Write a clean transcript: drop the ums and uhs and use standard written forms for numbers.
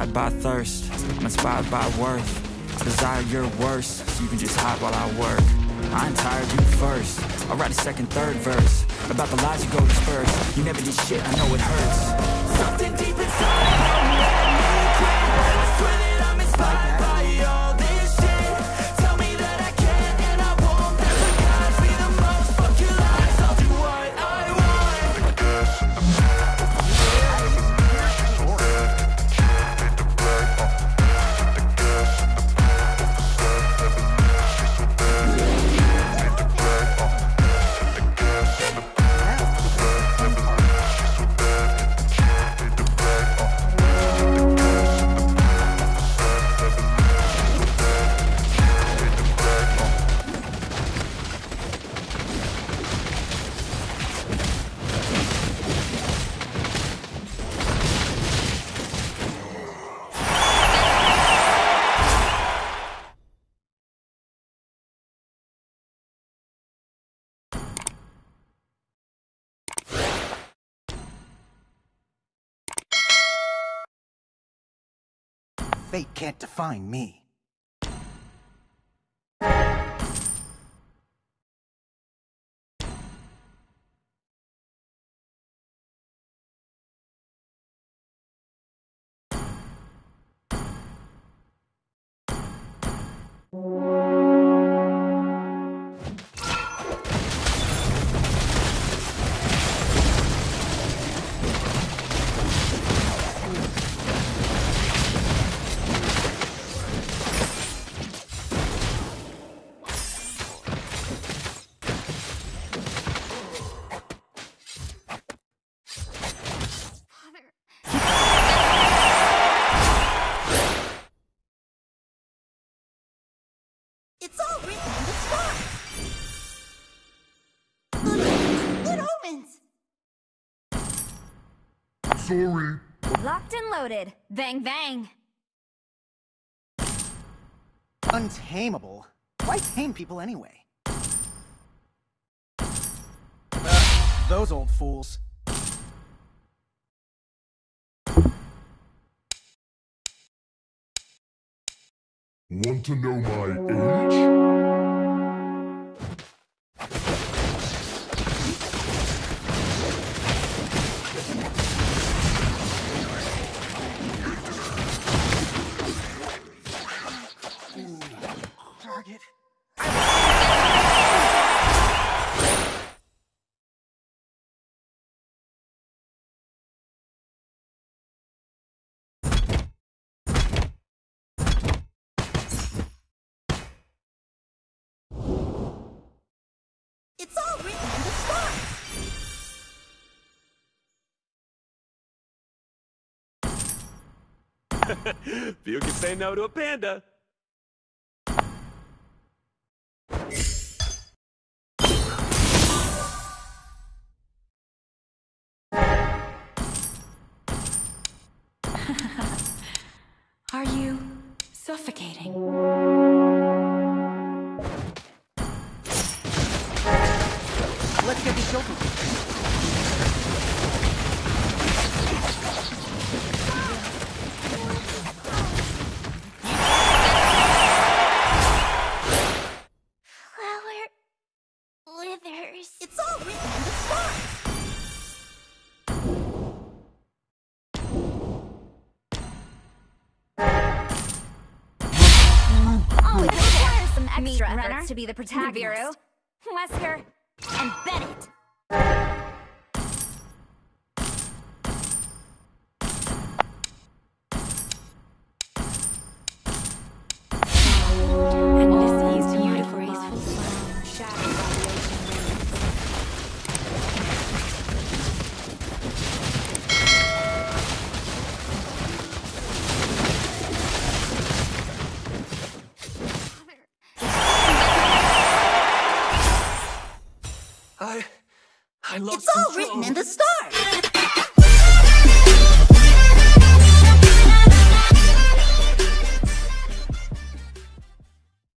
inspired by thirst, I'm inspired by worth. I desire your worst, so you can just hide while I work. I ain't tired, you first. I'll write a second, third verse about the lies you go disperse. You never did shit, I know it hurts. Something deep inside won't let me quit. I swear that I'm inspired by all this shit. Tell me that I can and I won't. That's what guides me the most. Fuck your lies, I'll do what I want. Fate can't define me. It's all written in the stars. Good omens. Sorry. Locked and loaded. Bang, bang. Untamable? Why tame people anyway? Those old fools. Want to know my age? Target. It's all written in the stars. Few can say no to a panda. Are you suffocating? Let's get these children. Flower withers. It's all written in the stars. Oh, it requires some extra efforts to be the protagonist. Wesker and Bennett. And this is beautiful, graceful song, shadowed by the ocean I lost It's all control. written in the stars.